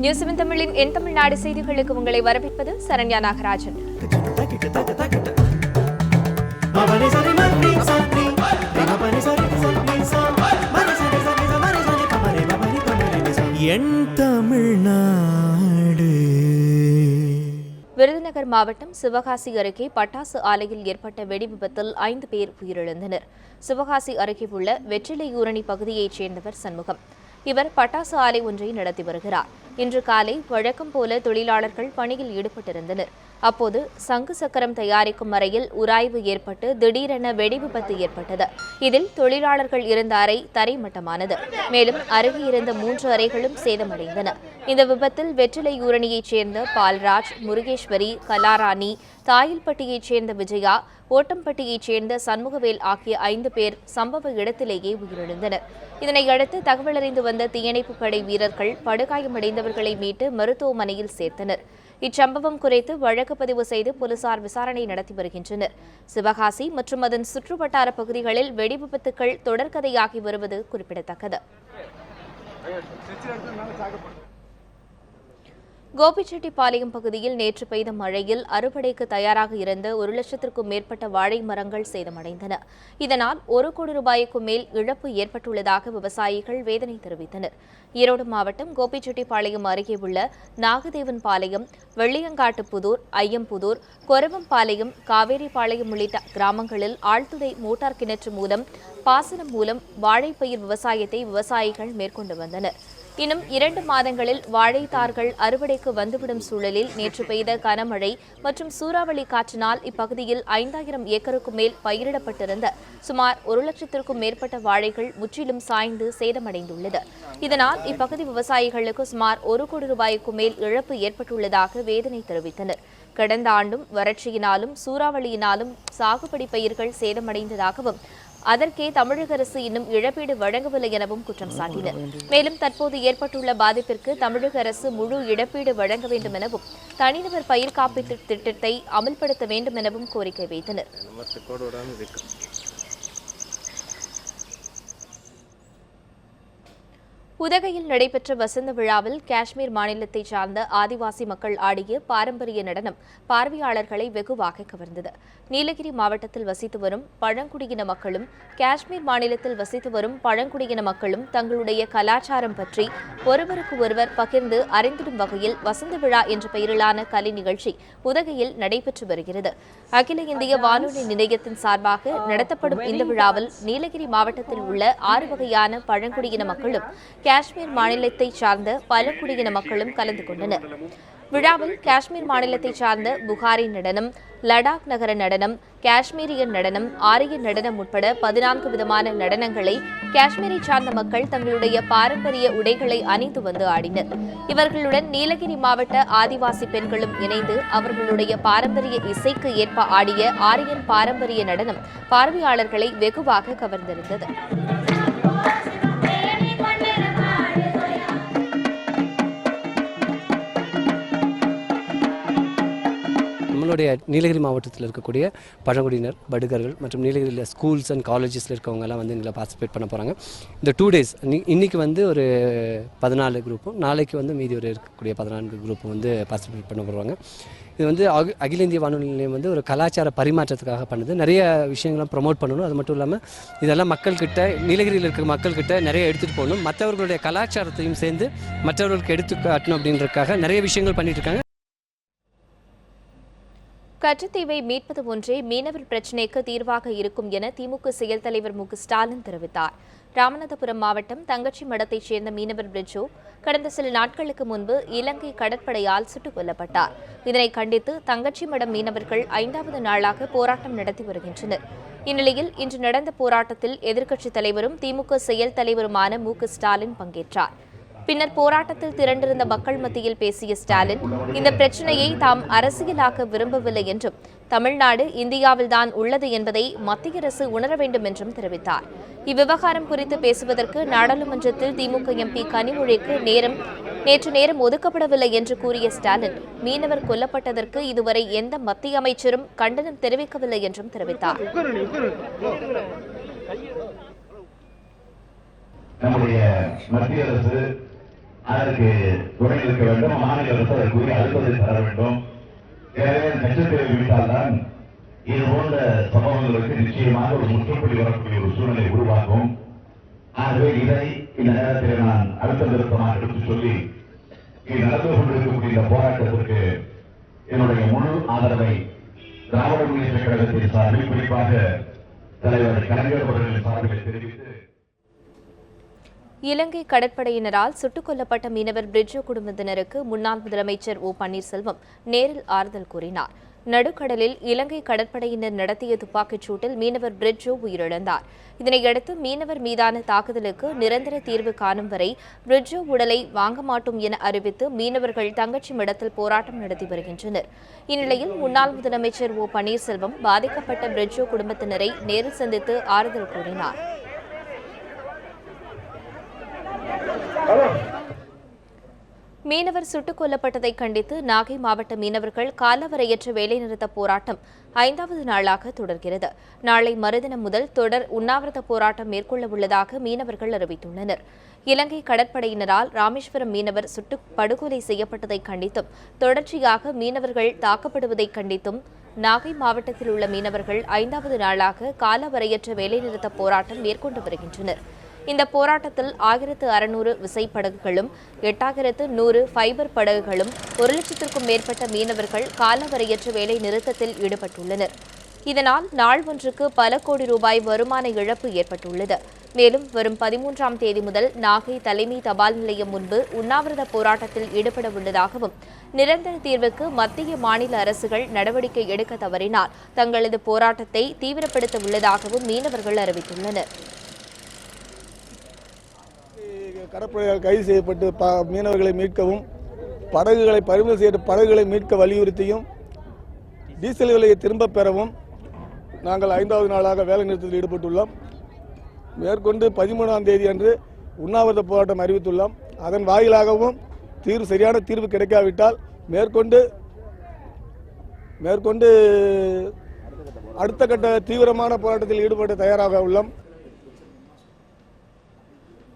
News 7 தமிழின் என் தமிழ்நாடு செய்திகளுக்கு உங்களை வரவேற்பது சரண்யா நாகராஜன். என் தமிழ்நாடு. விருதுநகர் மாவட்டம் சிவகாசி அருகே பட்டாசு ஆலையில் ஏற்பட்ட வெடி விபத்தில் 5 பேர் உயிரிழந்தனர். சிவகாசி அருகே உள்ள வெற்றிலையூரணி பகுதியைச் சேர்ந்தவர் சண்முகம். இவர் பட்டாசு ஆலை ஒன்றை நடத்தி வருகிறார். இன்று காலை வழக்கம் போல தொழிலாளர்கள் பணியில் ஈடுபட்டிருந்தனர். அப்போது சங்கு சக்கரம் தயாரிக்கும் அறையில் உராய்வு ஏற்பட்டு திடீரென வெடி விபத்து ஏற்பட்டது. இதில் தொழிலாளர்கள் இருந்த அறை தரைமட்டமானது. மேலும் அருகே இருந்த 3 அறைகளும் சேதமடைந்தன. இந்த விபத்தில் வெற்றிலையூரணியைச் சேர்ந்த பால்ராஜ், முருகேஸ்வரி, கலாராணி, தாயில்பட்டியைச் சேர்ந்த விஜயா, ஓட்டம்பட்டியைச் சேர்ந்த சண்முகவேல் ஆகிய 5 பேர் சம்பவ இடத்திலேயே உயிரிழந்தனர். இதனையடுத்து தகவலறிந்து வந்த தீயணைப்புப் படை வீரர்கள் படுகாயமடைந்தவர்களை மீட்டு மருத்துவமனையில் சேர்த்தனர். இச்சம்பவம் குறித்து வழக்கு பதிவு செய்து போலீசார் விசாரணை நடத்தி வருகின்றனர். சிவகாசி மற்றும் அதன் சுற்றுவட்டார பகுதிகளில் வெடி விபத்துக்கள் தொடர்கதையாகி வருவது குறிப்பிடத்தக்கது. கோபிச்செட்டிப்பாளையம் பகுதியில் நேற்று பெய்த மழையில் அறுவடைக்கு தயாராக இருந்த 1 லட்சத்திற்கும் மேற்பட்ட வாழை மரங்கள் சேதமடைந்தன. இதனால் 1 கோடி ரூபாய்க்கும் மேல் இழப்பு ஏற்பட்டுள்ளதாக விவசாயிகள் வேதனை தெரிவித்தனர். ஈரோடு மாவட்டம் கோபிச்செட்டிப்பாளையம் அருகே உள்ள நாகதேவன்பாளையம், வெள்ளியங்காட்டுப்புதூர், ஐயம்புதூர், கொரவம்பாளையம், காவேரிப்பாளையம் உள்ளிட்ட கிராமங்களில் ஆழ்துளை மோட்டார் கிணற்று மூலம் பாசனம் மூலம் வாழைப்பயிர் விவசாயத்தை விவசாயிகள் மேற்கொண்டு வந்தனர். இன்னும் 2 மாதங்களில் வாழைத்தார்கள் அறுவடைக்கு வந்துவிடும் சூழலில் நேற்று பெய்த கனமழை மற்றும் சூறாவளி காற்றினால் இப்பகுதியில் 5000 ஏக்கருக்கும் மேல் பயிரிடப்பட்டிருந்த சுமார் 1 லட்சத்திற்கும் மேற்பட்ட வாழைகள் முற்றிலும் சாய்ந்து சேதமடைந்துள்ளது. இதனால் இப்பகுதி விவசாயிகளுக்கு சுமார் 1 கோடி ரூபாய்க்கும் மேல் இழப்பு ஏற்பட்டுள்ளதாக வேதனை தெரிவித்தனர். கடந்த ஆண்டும் வறட்சியினாலும் சூறாவளியினாலும் சாகுபடி பயிர்கள் சேதமடைந்ததாகவும் அதற்கே தமிழக அரசு இன்னும் இழப்பீடு வழங்கவில்லை எனவும் குற்றம் சாட்டினர். மேலும் தற்போது ஏற்பட்டுள்ள பாதிப்பிற்கு தமிழக அரசு முழு இழப்பீடு வழங்க வேண்டும் எனவும் தனிநபர் பயிர் காப்பீட்டு திட்டத்தை அமல்படுத்த வேண்டும் எனவும் கோரிக்கை வைத்தனர். உதகையில் நடைபெற்ற வசந்த விழாவில் காஷ்மீர் மாநிலத்தைச் சார்ந்த ஆதிவாசி மக்கள் ஆடிய பாரம்பரிய நடனம் பார்வையாளர்களை வெகுவாக கவர்ந்தது. நீலகிரி மாவட்டத்தில் வசித்து வரும் பழங்குடியின மக்களும் காஷ்மீர் மாநிலத்தில் வசித்து வரும் பழங்குடியின மக்களும் தங்களுடைய கலாச்சாரம் பற்றி ஒருவருக்கு ஒருவர் பகிர்ந்து அறிந்திடும் வகையில் வசந்த விழா என்ற பெயரிலான கலை நிகழ்ச்சி உதகையில் நடைபெற்று வருகிறது. அகில இந்திய வானொலி நிலையத்தின் சார்பாக நடத்தப்படும் இந்த விழாவில் நீலகிரி மாவட்டத்தில் உள்ள 6 வகையான பழங்குடியின மக்களும் காஷ்மீர் மாநிலத்தை சார்ந்த பழங்குடியின மக்களும் கலந்து கொண்டனர். விழாவில் காஷ்மீர் மாநிலத்தை சார்ந்த புகாரி நடனம், லடாக் நகர நடனம், காஷ்மீரியன் நடனம், ஆரியன் நடனம் உட்பட 14 விதமான நடனங்களை காஷ்மீரை சார்ந்த மக்கள் தங்களுடைய பாரம்பரிய உடைகளை அணிந்து வந்து ஆடினர். இவர்களுடன் நீலகிரி மாவட்ட ஆதிவாசி பெண்களும் இணைந்து அவர்களுடைய பாரம்பரிய இசைக்கு ஏற்ப ஆடிய ஆரியன் பாரம்பரிய நடனம் பார்வையாளர்களை வெகுவாக கவர்ந்திருந்தது. நம்மளுடைய நீலகிரி மாவட்டத்தில் இருக்கக்கூடிய பழங்குடியினர், படுகர்கள் மற்றும் நீலகிரியில் ஸ்கூல்ஸ் அண்ட் காலேஜஸில் இருக்கவங்கெல்லாம் வந்து இதில் பார்ட்டிசிபேட் பண்ண போகிறாங்க. இந்த 2 days இன்றைக்கி வந்து ஒரு 14 குரூப்பும், நாளைக்கு வந்து மீதி ஒரு இருக்கக்கூடிய 14 குரூப்பும் வந்து பார்ட்டிசிபேட் பண்ண போகிறாங்க. இது வந்து அகில இந்திய வானொலி நிலையம் வந்து ஒரு கலாச்சார பரிமாற்றத்துக்காக பண்ணுது. நிறைய விஷயங்கள்லாம் ப்ரொமோட் பண்ணணும். அது மட்டும் இல்லாமல் இதெல்லாம் மக்கள்கிட்ட, நீலகிரியில் இருக்கிற மக்கள்கிட்ட நிறைய எடுத்துகிட்டு போகணும். மற்றவர்களுடைய கலாச்சாரத்தையும் சேர்ந்து மற்றவர்களுக்கு எடுத்து காட்டணும் அப்படின்றதுக்காக நிறைய விஷயங்கள் பண்ணிட்டு இருக்காங்க. கச்சத்தீவை மீட்பது ஒன்றே மீனவர் பிரச்சினைக்கு தீர்வாக இருக்கும் என திமுக செயல் தலைவர் மு. ஸ்டாலின் தெரிவித்தார். ராமநாதபுரம் மாவட்டம் தங்கச்சி மடத்தைச் சேர்ந்த மீனவர் பிரிட்ஜோ கடந்த சில நாட்களுக்கு முன்பு இலங்கை கடற்படையால் சுட்டுக் கொல்லப்பட்டார். இதனை கண்டித்து தங்கச்சி மடம் மீனவர்கள் 5வது நாளாக போராட்டம் நடத்தி வருகின்றனர். இந்நிலையில் இன்று நடந்த போராட்டத்தில் எதிர்க்கட்சித் தலைவரும் திமுக செயல் தலைவருமான மு. ஸ்டாலின் பங்கேற்றார். பின்னர் போராட்டத்தில் திரண்டிருந்த மக்கள் மத்தியில் பேசிய ஸ்டாலின், இந்த பிரச்சினையை தாம் அரசியலாக்க விரும்பவில்லை என்றும் தமிழ்நாடு இந்தியாவில்தான் உள்ளது என்பதை மத்திய அரசு உணர வேண்டும் என்றும் தெரிவித்தார். இவ்விவகாரம் குறித்து பேசுவதற்கு நாடாளுமன்றத்தில் திமுக எம்பி கனிமொழிக்கு நேற்று நேரம் ஒதுக்கப்படவில்லை என்று கூறிய ஸ்டாலின், மீனவர் கொல்லப்பட்டதற்கு இதுவரை எந்த மத்திய அமைச்சரும் கண்டனம் தெரிவிக்கவில்லை என்றும் தெரிவித்தார். நம்முடைய மத்திய அரசு அதற்கு துணை இருக்க வேண்டும். மாநில அரசு அதற்குரிய அழுத்தத்தை தர வேண்டும். எனவே கட்சித்தேவை விட்டால்தான் இது போன்ற சம்பவங்களுக்கு நிச்சயமாக ஒரு முற்றுப்புள்ளி வரக்கூடிய ஒரு சூழ்நிலை உருவாகும். ஆகவே இதை இந்த நேரத்தில் நான் அழுத்த திருத்தமாக எடுத்து சொல்லி நடந்து கொண்டிருக்கக்கூடிய இந்த போராட்டத்திற்கு என்னுடைய முழு ஆதரவை திராவிட முன்னேற்ற கழகத்தின் சார்பில் குறிப்பாக தலைவர் கலைஞர் அவர்களின் சார்பில் தெரிவித்து இலங்கை கடற்படையினரால் சுட்டுக் கொல்லப்பட்ட மீனவர் பிரிட்ஜோ குடும்பத்தினருக்கு முன்னாள் முதலமைச்சர் ஓ பன்னீர்செல்வம் நேரில் ஆறுதல் கூறினார். நடுக்கடலில் இலங்கை கடற்படையினர் நடத்திய துப்பாக்கிச் சூட்டில் மீனவர் பிரிட்ஜோ உயிரிழந்தார். இதனையடுத்து மீனவர் மீதான தாக்குதலுக்கு நிரந்தர தீர்வு காணும் வரை பிரிட்ஜோ உடலை வாங்க மாட்டோம் என அறிவித்து மீனவர்கள் தங்கச்சி மடத்தில் போராட்டம் நடத்தி வருகின்றனர். இந்நிலையில் முன்னாள் முதலமைச்சர் ஓ பன்னீர்செல்வம் பாதிக்கப்பட்ட பிரிட்ஜோ குடும்பத்தினரை நேரில் சந்தித்து ஆறுதல் கூறினார். மீனவர் சுட்டுக் கொல்லப்பட்டதை கண்டித்து நாகை மாவட்ட மீனவர்கள் காலவரையற்ற வேலைநிறுத்த போராட்டம் 5வது நாளாக தொடர்கிறது. நாளை மறுதினம் முதல் தொடர் உண்ணாவிரத போராட்டம் மேற்கொள்ள உள்ளதாக மீனவர்கள் அறிவித்துள்ளனர். இலங்கை கடற்படையினரால் ராமேஸ்வரம் மீனவர் சுட்டு படுகொலை செய்யப்பட்டதை கண்டித்தும் தொடர்ச்சியாக மீனவர்கள் தாக்கப்படுவதை கண்டித்தும் நாகை மாவட்டத்தில் உள்ள மீனவர்கள் 5வது நாளாக காலவரையற்ற வேலைநிறுத்த போராட்டம் மேற்கொண்டு வருகின்றனர். இந்த போராட்டத்தில் 1600 விசைப்படகுகளும் 8100 ஃபைபர் படகுகளும் 1,00,000க்கும் மேற்பட்ட மீனவர்கள் காலவரையற்ற வேலை நிறுத்தத்தில் ஈடுபட்டுள்ளனர். இதனால் நாள் ஒன்றுக்கு பல கோடி ரூபாய் வருமான இழப்பு ஏற்பட்டுள்ளது. மேலும் வரும் 13ஆம் தேதி முதல் நாகை தலைமை தபால் நிலையம் முன்பு உண்ணாவிரத போராட்டத்தில் ஈடுபட உள்ளதாகவும் நிரந்தர தீர்வுக்கு மத்திய மாநில அரசுகள் நடவடிக்கை எடுக்க தவறினால் தங்களது போராட்டத்தை தீவிரப்படுத்த உள்ளதாகவும் மீனவர்கள் அறிவித்துள்ளனர். கடற்படையால் கைது செய்யப்பட்டு மீனவர்களை மீட்கவும் படகுகளை பறிமுதல் செய்யப்பட்ட படகுகளை மீட்க வலியுறுத்தியும் டீசல் விலையை திரும்பப் பெறவும் நாங்கள் 5வது நாளாக வேலை நிறுத்தத்தில் ஈடுபட்டுள்ளோம். மேற்கொண்டு 13ஆம் தேதி அன்று உண்ணாவிரத போராட்டம் அறிவித்துள்ளோம். அதன் வாயிலாகவும் சரியான தீர்வு கிடைக்காவிட்டால் மேற்கொண்டு அடுத்த கட்ட தீவிரமான போராட்டத்தில் ஈடுபட தயாராக உள்ளோம்.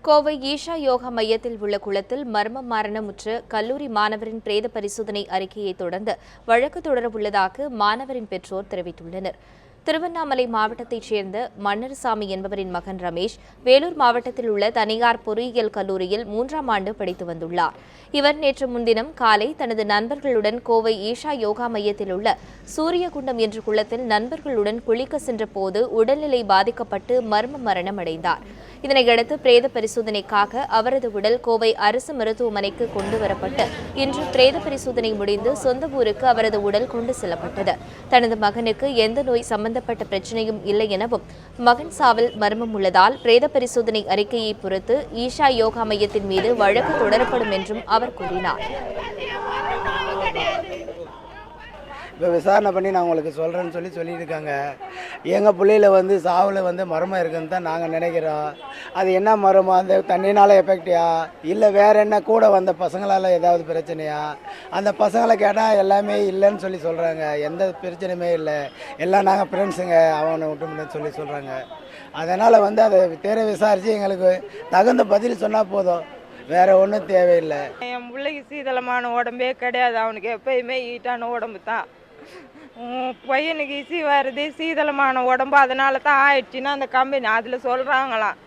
கோவை ஈஷா யோகா மையத்தில் உள்ள குளத்தில் மர்ம மரணமுற்ற கல்லூரி மாணவரின் பிரேத பரிசோதனை அறிக்கையை தொடர்ந்து வழக்கு தொடரவுள்ளதாக மாணவரின் பெற்றோர் தெரிவித்துள்ளனர். திருவண்ணாமலை மாவட்டத்தைச் சேர்ந்த மன்னர்சாமி என்பவரின் மகன் ரமேஷ் வேலூர் மாவட்டத்தில் உள்ள தனியார் பொறியியல் கல்லூரியில் 3ஆம் ஆண்டு படித்து வந்துள்ளார். இவர் நேற்று முன்தினம் காலை தனது நண்பர்களுடன் கோவை ஈஷா யோகா மையத்தில் உள்ள சூரியகுண்டம் என்ற குளத்தில் நண்பர்களுடன் குளிக்க சென்ற போது உடல்நிலை பாதிக்கப்பட்டு மர்ம மரணம் அடைந்தார். இதனையடுத்து பிரேத பரிசோதனைக்காக அவரது உடல் கோவை அரசு மருத்துவமனைக்கு கொண்டு வரப்பட்டு இன்று பிரேத பரிசோதனை முடிந்து சொந்த ஊருக்கு அவரது உடல் கொண்டு செல்லப்பட்டது. தனது மகனுக்கு எந்த நோய் சம்பந்தப்பட்ட பிரச்சனையும் இல்லை எனவும் மகன் சாவில் மர்மம் உள்ளதால் பிரேத பரிசோதனை அறிக்கையை பொறுத்து ஈஷா யோகா மையத்தின் மீது வழக்கு தொடரப்படும் என்றும் அவர் கூறினார். இப்போ விசாரணை பண்ணி நான் உங்களுக்கு சொல்கிறேன்னு சொல்லியிருக்காங்க. எங்கள் பிள்ளையில் சாவில் மர்மம் இருக்குன்னு தான் நாங்கள் நினைக்கிறோம். அது என்ன மர்மம், அந்த தண்ணினால் எஃபெக்டியா இல்லை வேறு என்ன கூட வந்த பசங்களால் ஏதாவது பிரச்சனையா? அந்த பசங்களை கேட்டால் எல்லாமே இல்லைன்னு சொல்கிறாங்க. எந்த பிரச்சனையுமே இல்லை, எல்லாம் நாங்கள் ஃப்ரெண்ட்ஸுங்க, அவனை விட்டு சொல்கிறாங்க. அதனால் அதை தேர விசாரித்து எங்களுக்கு தகுந்த பதில் சொன்னால் போதும், வேற ஒன்றும் தேவையில்லை. என் பிள்ளைக்கு சீதளமான உடம்பே கிடையாது, அவனுக்கு எப்பயுமே ஈட்டான உடம்பு தான். பையனுக்கு இசி வருது, சீதளமான உடம்பு, அதனால தான் ஆயிடுச்சுன்னா அந்த கம்பெனி அதில் சொல்கிறாங்களாம்.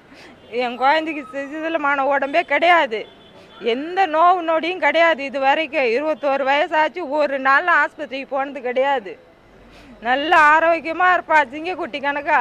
என் குழந்தைக்கு சீதளமான உடம்பே கிடையாது, எந்த நோவு நொடியும் கிடையாது. இது வரைக்கும் 21 வயசாச்சு, ஒரு நாள் ஆஸ்பத்திரிக்கு போனது கிடையாது. நல்ல ஆரோக்கியமாக இருப்பா, சிங்கக்குட்டி கணக்கா.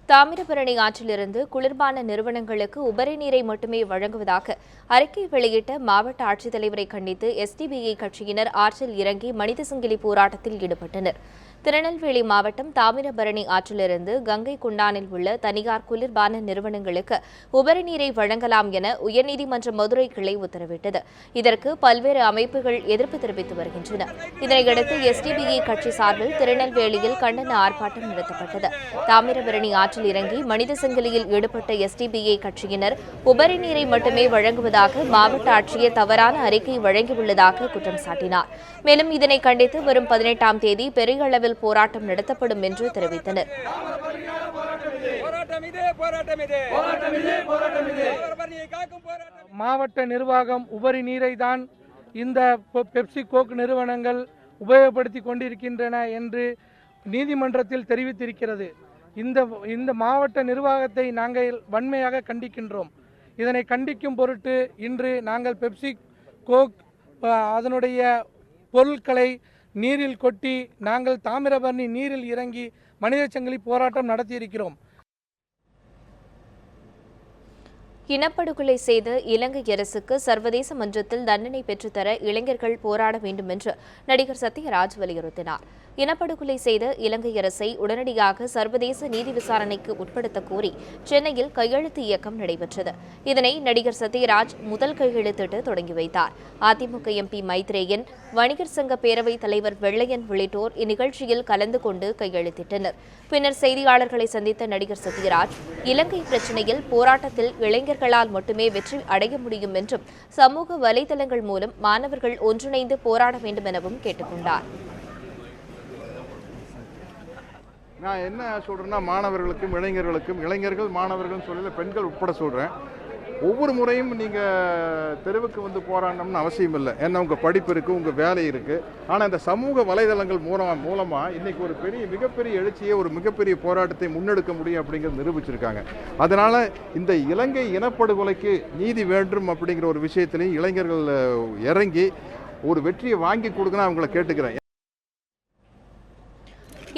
தாமிரபரணி ஆற்றிலிருந்து குளிர்பான நிறுவனங்களுக்கு உபரி நீரை மட்டுமே வழங்குவதாக அறிக்கை வெளியிட்ட மாவட்ட ஆட்சித்தலைவரை கண்டித்து எஸ்டிபிஐ கட்சியினர் ஆற்றில் இறங்கி மனித சங்கிலி போராட்டத்தில் ஈடுபட்டனர். திருநெல்வேலி மாவட்டம் தாமிரபரணி ஆற்றிலிருந்து கங்கை கொண்டானில் உள்ள தனியார் குளிர்பான நிறுவனங்களுக்கு உபரி நீரை வழங்கலாம் என உயர்நீதிமன்ற மதுரை கிளை உத்தரவிட்டது. இதற்கு பல்வேறு அமைப்புகள் எதிர்ப்பு தெரிவித்து வருகின்றன. இதனையடுத்து எஸ்டிபிஐ கட்சி சார்பில் திருநெல்வேலியில் கண்டன ஆர்ப்பாட்டம் நடத்தப்பட்டது. தாமிரபரணி ஆற்றில் இறங்கி மனித சங்கிலியில் ஈடுபட்ட எஸ்டிபிஐ கட்சியினர் உபரி நீரை மட்டுமே வழங்குவதாக மாவட்ட ஆட்சியர் தவறான அறிக்கை வழங்கியுள்ளதாக குற்றம் சாட்டினார். மேலும் இதனை கண்டித்து வரும் 18ஆம் தேதி பெரிய அளவில் போராட்டம் நடத்தப்படும் என்று தெரிவித்தனர். மாவட்ட நிர்வாகம் உபரி நீரை தான் இந்த பெப்சி கோக் நிறுவனங்கள் உபயோகப்படுத்தி கொண்டிருக்கின்றன என்று நீதிமன்றத்தில் தெரிவித்திருக்கிறது. இந்த மாவட்ட நிர்வாகத்தை நாங்கள் வன்மையாக கண்டிக்கின்றோம். இதனை கண்டிக்கும் பொருட்டு இன்று நாங்கள் பெப்சி கோக் அதனுடைய பொருட்களை நீரில் கொட்டி நாங்கள் தாமிரபரணி நீரில் இறங்கி மனித சங்கிலி போராட்டம் நடத்தியிருக்கிறோம். இனப்படுகொலை செய்த இலங்கை அரசுக்கு சர்வதேச மன்றத்தில் தண்டனை பெற்றுத்தர இளைஞர்கள் போராட வேண்டும் என்று நடிகர் சத்யராஜ் வலியுறுத்தினார். இனப்படுகொலை செய்த இலங்கை அரசை உடனடியாக சர்வதேச நீதி விசாரணைக்கு உட்படுத்த கோரி சென்னையில் கையெழுத்து இயக்கம் நடைபெற்றது. இதனை நடிகர் சத்யராஜ் முதல் கையெழுத்திட்டு தொடங்கி வைத்தார். அதிமுக எம்பி மைத்ரேயன், வணிகர் சங்க பேரவைத் தலைவர் வெள்ளையன் உள்ளிட்டோர் இந்நிகழ்ச்சியில் கலந்து கொண்டு கையெழுத்திட்டனர். பின்னர் செய்தியாளர்களை சந்தித்த நடிகர் சத்யராஜ், இலங்கை பிரச்சினையில் போராட்டத்தில் இளைஞர்களால் மட்டுமே வெற்றி அடைய முடியும் என்றும் சமூக வலைதளங்கள் மூலம் மாணவர்கள் ஒன்றிணைந்து போராட வேண்டும் எனவும் கேட்டுக் கொண்டார். நான் என்ன சொல்கிறேன்னா, மாணவர்களுக்கும் இளைஞர்கள் மாணவர்கள் சொல்லல, பெண்கள் உட்பட சொல்கிறேன், ஒவ்வொரு முறையும் நீங்கள் தெருவுக்கு வந்து போராடணும்னு அவசியம் இல்லை. ஏன்னா உங்கள் படிப்பு இருக்குது, உங்கள் வேலை இருக்குது. ஆனால் இந்த சமூக வலைதளங்கள் மூலமாக இன்றைக்கி ஒரு மிகப்பெரிய எழுச்சியை, ஒரு மிகப்பெரிய போராட்டத்தை முன்னெடுக்க முடியும் அப்படிங்கிறது நிரூபிச்சிருக்காங்க. அதனால் இந்த இலங்கை இனப்படுகொலைக்கு நீதி வேண்டும் அப்படிங்கிற ஒரு விஷயத்திலையும் இளைஞர்கள் இறங்கி ஒரு வெற்றியை வாங்கி கொடுக்கணும் அவங்கள கேட்டுக்கிறேன்.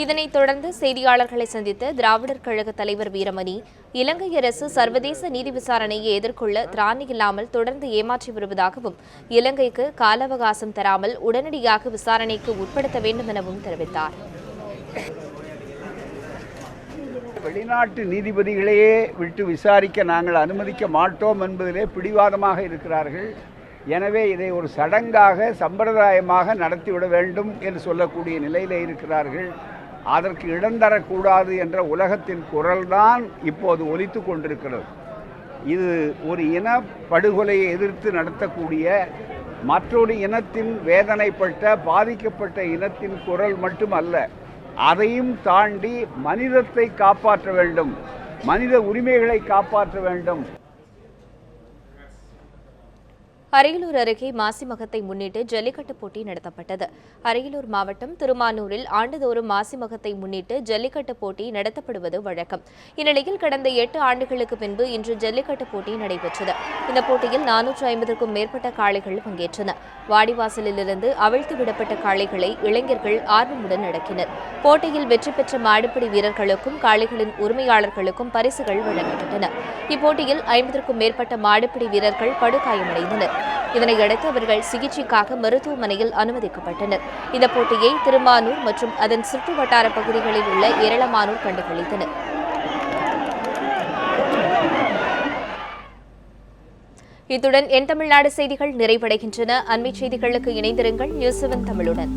இதனைத் தொடர்ந்து செய்தியாளர்களை சந்தித்த திராவிடர் கழக தலைவர் வீரமணி, இலங்கை அரசு சர்வதேச நீதி விசாரணையை எதிர்கொள்ள திராணி இல்லாமல் தொடர்ந்து ஏமாற்றி வருவதாகவும், இலங்கைக்கு கால அவகாசம் தராமல் உடனடியாக விசாரணைக்கு உட்படுத்த வேண்டும் எனவும் தெரிவித்தார். வெளிநாட்டு நீதிபதிகளையே விட்டு விசாரிக்க நாங்கள் அனுமதிக்க மாட்டோம் என்பதிலே பிடிவாதமாக இருக்கிறார்கள். எனவே இதை ஒரு சடங்காக சம்பிரதாயமாக நடத்திவிட வேண்டும் என்று சொல்லக்கூடிய நிலையிலே இருக்கிறார்கள். அதற்கு இடம் தரக்கூடாது என்ற உலகத்தின் குரல்தான் இப்போது ஒலித்து கொண்டிருக்கிறது. இது ஒரு இன படுகொலையை எதிர்த்து நடத்தக்கூடிய மற்றொரு இனத்தின் வேதனைப்பட்ட பாதிக்கப்பட்ட இனத்தின் குரல் மட்டுமல்ல, அதையும் தாண்டி மனிதத்தை காப்பாற்ற வேண்டும், மனித உரிமைகளை காப்பாற்ற வேண்டும். அரியலூர் அருகே மாசி மகத்தை முன்னிட்டு ஜல்லிக்கட்டு போட்டி நடத்தப்பட்டது. அரியலூர் மாவட்டம் திருமானூரில் ஆண்டுதோறும் மாசி மகத்தை முன்னிட்டு ஜல்லிக்கட்டு போட்டி நடத்தப்படுவது வழக்கம். இந்நிலையில் கடந்த 8 ஆண்டுகளுக்கு பின்பு இன்று ஜல்லிக்கட்டு போட்டி நடைபெற்றது. இந்த போட்டியில் 450க்கும் மேற்பட்ட காளைகள் பங்கேற்றன. வாடிவாசலிலிருந்து அவிழ்த்து விடப்பட்ட காளைகளை இளைஞர்கள் ஆர்வமுடன் அடக்கினர். போட்டியில் வெற்றி பெற்ற மாடுபிடி வீரர்களுக்கும் காளைகளின் உரிமையாளர்களுக்கும் பரிசுகள் வழங்கப்பட்டன. இப்போட்டியில் 50க்கும் மேற்பட்ட மாடுபிடி வீரர்கள் படுகாயமடைந்தனர். இதனையடுத்து அவர்கள் சிகிச்சைக்காக மருத்துவமனையில் அனுமதிக்கப்பட்டனர். இந்த போட்டியை திருமானூர் மற்றும் அதன் சுற்றுவட்டார பகுதிகளில் உள்ள ஏராளமானோர் கண்டுகளித்தனர். இத்துடன் என் தமிழ்நாடு செய்திகள் நிறைவடைகின்றன. அண்மைச் செய்திகளுக்கு இணைந்திருங்கள் நியூஸ் 7 தமிழுடன்.